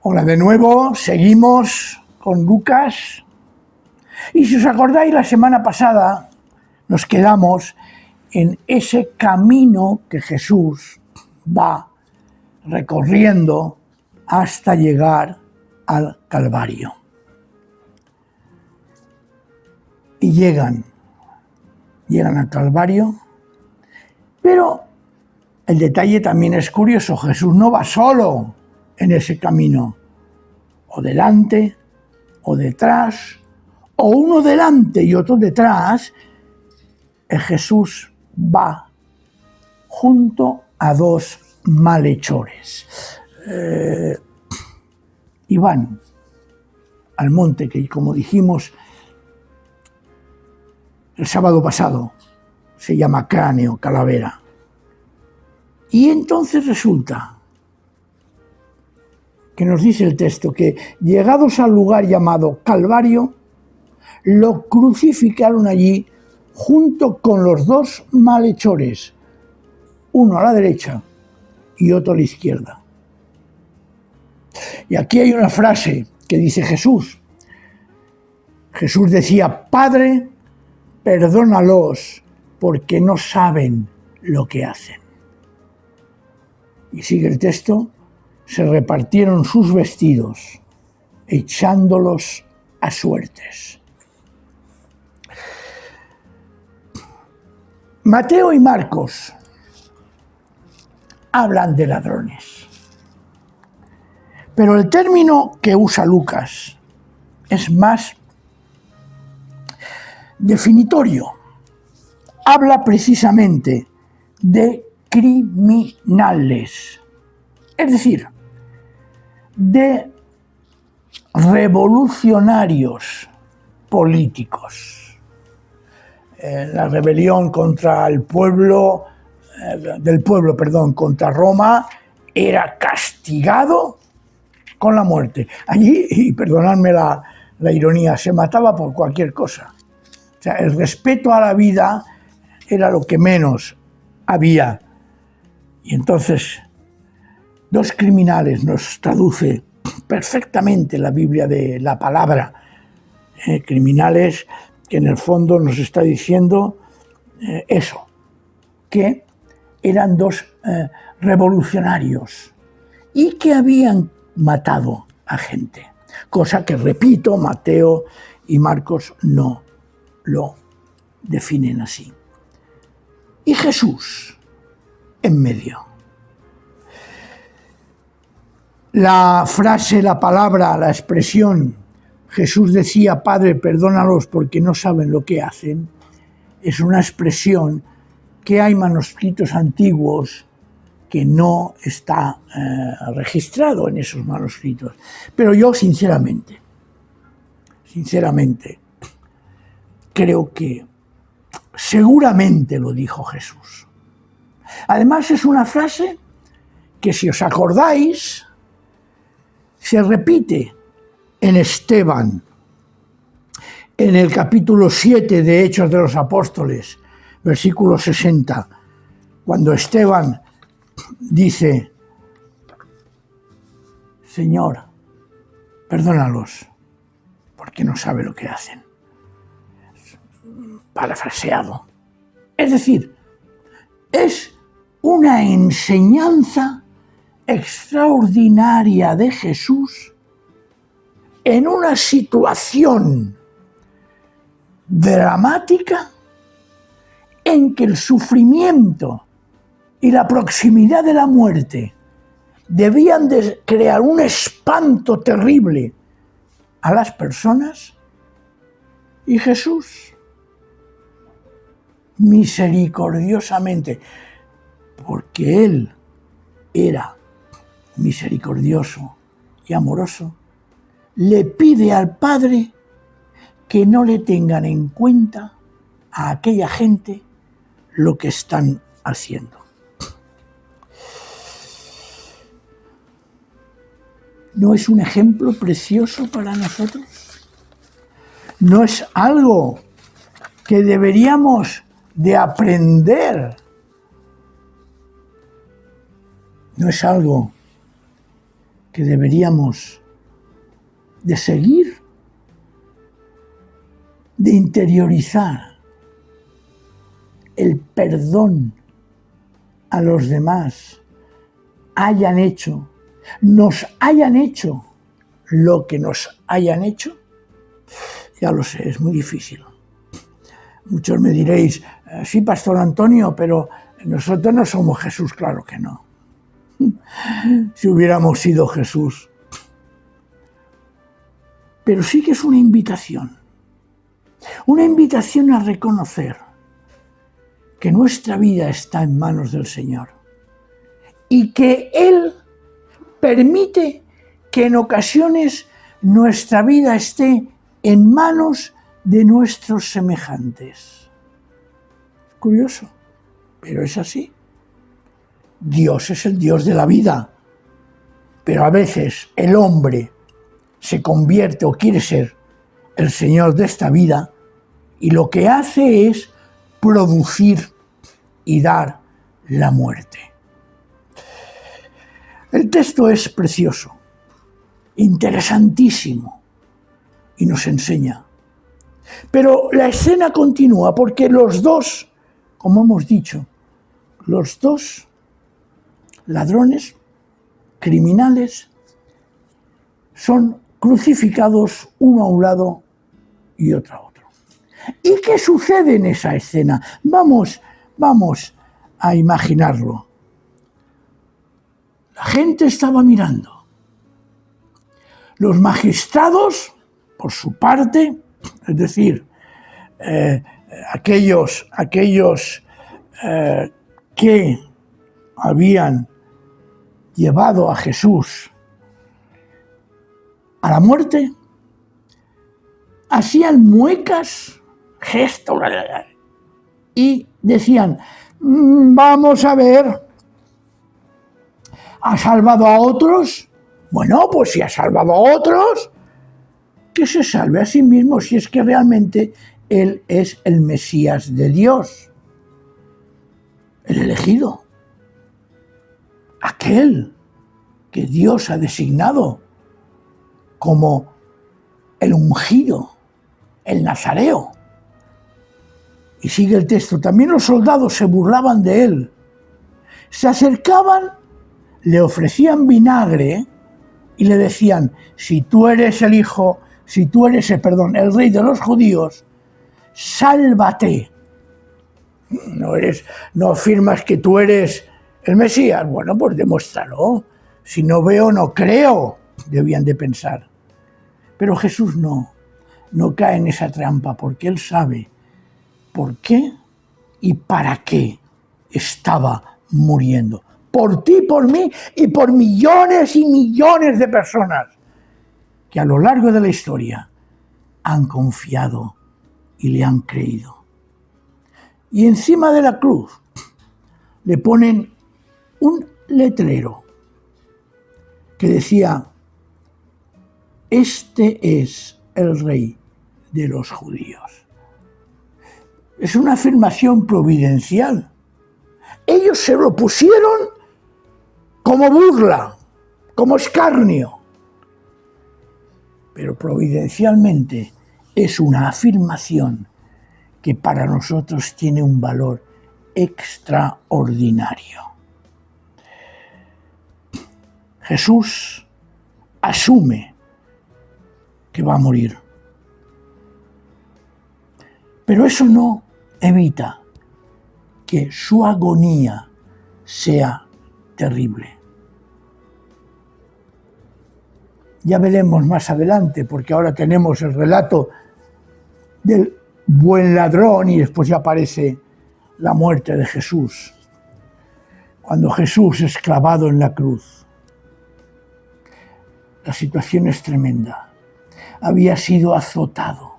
Hola de nuevo, seguimos con Lucas. Y si os acordáis, la semana pasada nos quedamos en ese camino que Jesús va recorriendo hasta llegar al Calvario. Y llegan al Calvario, pero el detalle también es curioso. Jesús no va solo en ese camino, o delante, o detrás, o uno delante y otro detrás. Jesús va junto a dos malhechores. Y van al monte que, como dijimos el sábado pasado, se llama Cráneo, Calavera. Y entonces resulta que nos dice el texto que, llegados al lugar llamado Calvario, lo crucificaron allí junto con los dos malhechores, uno a la derecha y otro a la izquierda. Y aquí hay una frase que dice Jesús. Jesús decía: Padre, perdónalos, porque no saben lo que hacen. Y sigue el texto: se repartieron sus vestidos, echándolos a suertes. Mateo y Marcos hablan de ladrones, pero el término que usa Lucas es más definitorio. Habla precisamente de criminales, es decir, de revolucionarios políticos. La rebelión contra el pueblo, contra Roma, era castigado con la muerte. Allí, y perdonadme la ironía, se mataba por cualquier cosa. O sea, el respeto a la vida era lo que menos había. Y entonces, dos criminales nos traduce perfectamente la Biblia de la palabra. Criminales que en el fondo nos está diciendo eso, que eran dos revolucionarios y que habían matado a gente, cosa que, repito, Mateo y Marcos no lo definen así. Y Jesús en medio. La frase, la palabra, la expresión Jesús decía: Padre, perdónalos porque no saben lo que hacen, es una expresión que hay manuscritos antiguos que no está registrado en esos manuscritos. Pero yo sinceramente, creo que seguramente lo dijo Jesús. Además, es una frase que, si os acordáis, se repite en Esteban, en el capítulo 7 de Hechos de los Apóstoles, versículo 60, cuando Esteban dice: Señor, perdónalos, porque no sabe lo que hacen. Parafraseado. Es decir, es una enseñanza extraordinaria de Jesús en una situación dramática en que el sufrimiento y la proximidad de la muerte debían de crear un espanto terrible a las personas, y Jesús misericordiosamente, porque Él era misericordioso y amoroso, le pide al Padre que no le tengan en cuenta a aquella gente lo que están haciendo. ¿No es un ejemplo precioso para nosotros? ¿No es algo que deberíamos de aprender? ¿No es algo que deberíamos de seguir, de interiorizar el perdón a los demás, nos hayan hecho lo que nos hayan hecho. Ya lo sé, es muy difícil. Muchos me diréis, sí, Pastor Antonio, pero nosotros no somos Jesús. Claro que no. Si hubiéramos sido Jesús. Pero sí que es una invitación a reconocer que nuestra vida está en manos del Señor y que Él permite que en ocasiones nuestra vida esté en manos de nuestros semejantes. Es curioso, pero es así. Dios es el Dios de la vida, pero a veces el hombre se convierte o quiere ser el Señor de esta vida y lo que hace es producir y dar la muerte. El texto es precioso, interesantísimo y nos enseña. Pero la escena continúa porque los dos, como hemos dicho, los dos ladrones, criminales, son crucificados uno a un lado y otro a otro. ¿Y qué sucede en esa escena? Vamos a imaginarlo. La gente estaba mirando. Los magistrados, por su parte, es decir, aquellos que habían llevado a Jesús a la muerte, hacían muecas, gestos, y decían, vamos a ver, ¿ha salvado a otros? Bueno, pues si ha salvado a otros, que se salve a sí mismo si es que realmente Él es el Mesías de Dios, el elegido, aquel que Dios ha designado como el ungido, el nazareo. Y sigue el texto, también los soldados se burlaban de él, se acercaban, le ofrecían vinagre y le decían, si tú eres el rey de los judíos, sálvate. No afirmas que tú eres el Mesías. Bueno, pues demuéstralo. Si no veo, no creo, debían de pensar. Pero Jesús no cae en esa trampa porque Él sabe por qué y para qué estaba muriendo. Por ti, por mí y por millones y millones de personas que a lo largo de la historia han confiado y le han creído. Y encima de la cruz le ponen un letrero que decía, este es el rey de los judíos. Es una afirmación providencial. Ellos se lo pusieron como burla, como escarnio. Pero providencialmente es una afirmación que para nosotros tiene un valor extraordinario. Jesús asume que va a morir. Pero eso no evita que su agonía sea terrible. Ya veremos más adelante, porque ahora tenemos el relato del buen ladrón y después ya aparece la muerte de Jesús. Cuando Jesús es clavado en la cruz, la situación es tremenda. Había sido azotado,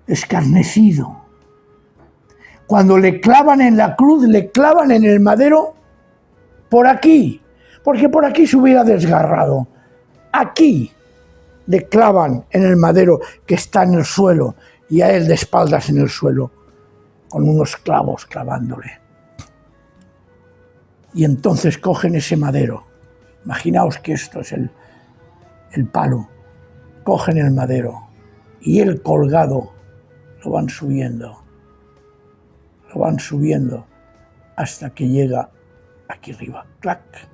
escarnecido. Cuando le clavan en la cruz, le clavan en el madero por aquí, porque por aquí se hubiera desgarrado. Aquí le clavan en el madero que está en el suelo y a él de espaldas en el suelo, con unos clavos clavándole. Y entonces cogen ese madero Imaginaos que esto es el palo, cogen el madero y el colgado lo van subiendo hasta que llega aquí arriba, ¡clac!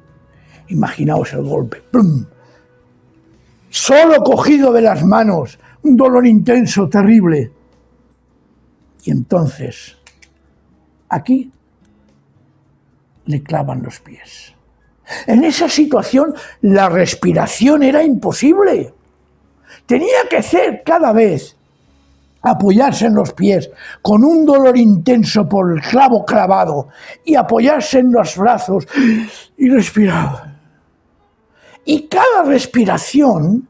Imaginaos el golpe, ¡plum! Solo cogido de las manos, un dolor intenso, terrible. Y entonces, aquí le clavan los pies. En esa situación, la respiración era imposible. Tenía que hacer cada vez apoyarse en los pies con un dolor intenso por el clavo clavado y apoyarse en los brazos y respirar. Y cada respiración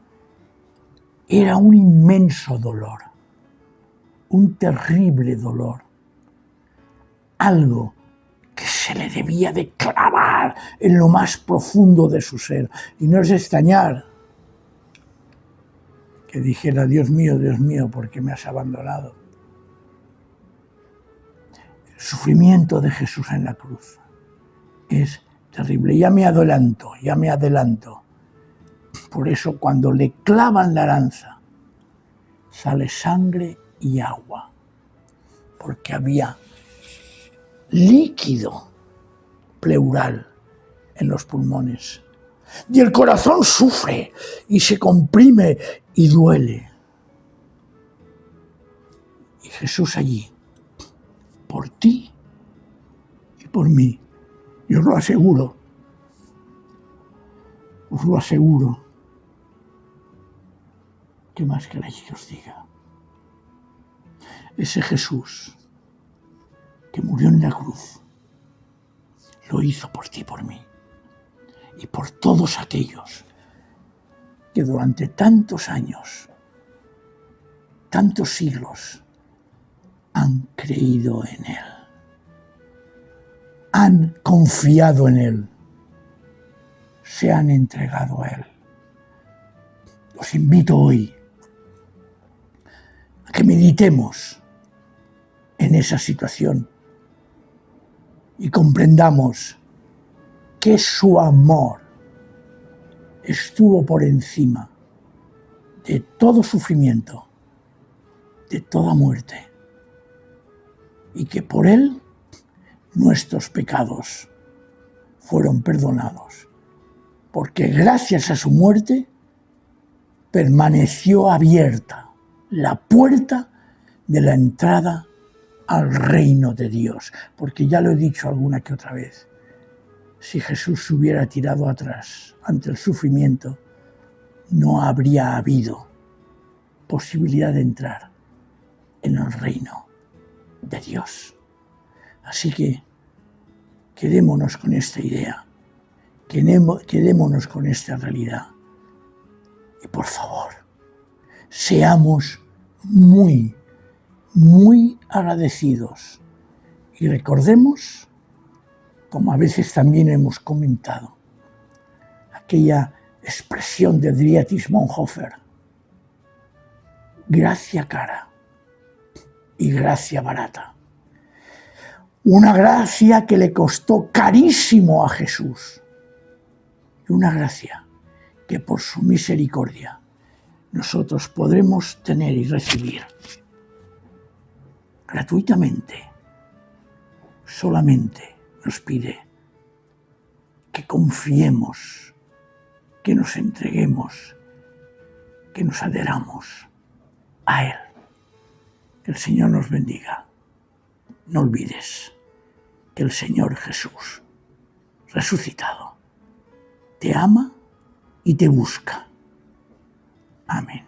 era un inmenso dolor, un terrible dolor, algo que se le debía de clavar en lo más profundo de su ser. Y no es de extrañar que dijera: Dios mío, ¿por qué me has abandonado? El sufrimiento de Jesús en la cruz es terrible. Ya me adelanto. Por eso cuando le clavan la lanza, sale sangre y agua, porque había líquido pleural en los pulmones. Y el corazón sufre y se comprime y duele. Y Jesús allí, por ti y por mí, yo os lo aseguro. ¿Qué más queréis que os diga? Ese Jesús que murió en la cruz lo hizo por ti y por mí y por todos aquellos que durante tantos años, tantos siglos, han creído en Él, han confiado en Él, se han entregado a Él. Os invito hoy a que meditemos en esa situación y comprendamos que su amor estuvo por encima de todo sufrimiento, de toda muerte, y que por Él nuestros pecados fueron perdonados, porque gracias a su muerte permaneció abierta la puerta de la entrada al reino de Dios. Porque ya lo he dicho alguna que otra vez, si Jesús se hubiera tirado atrás ante el sufrimiento, no habría habido posibilidad de entrar en el reino de Dios. Así que quedémonos con esta idea, quedémonos con esta realidad. Y por favor, seamos muy, muy agradecidos y recordemos, como a veces también hemos comentado, aquella expresión de Dietrich Bonhoeffer: gracia cara y gracia barata. Una gracia que le costó carísimo a Jesús y una gracia que por su misericordia nosotros podremos tener y recibir gratuitamente. Solamente nos pide que confiemos, que nos entreguemos, que nos adheramos a Él. Que el Señor nos bendiga. No olvides que el Señor Jesús, resucitado, te ama y te busca. Amén.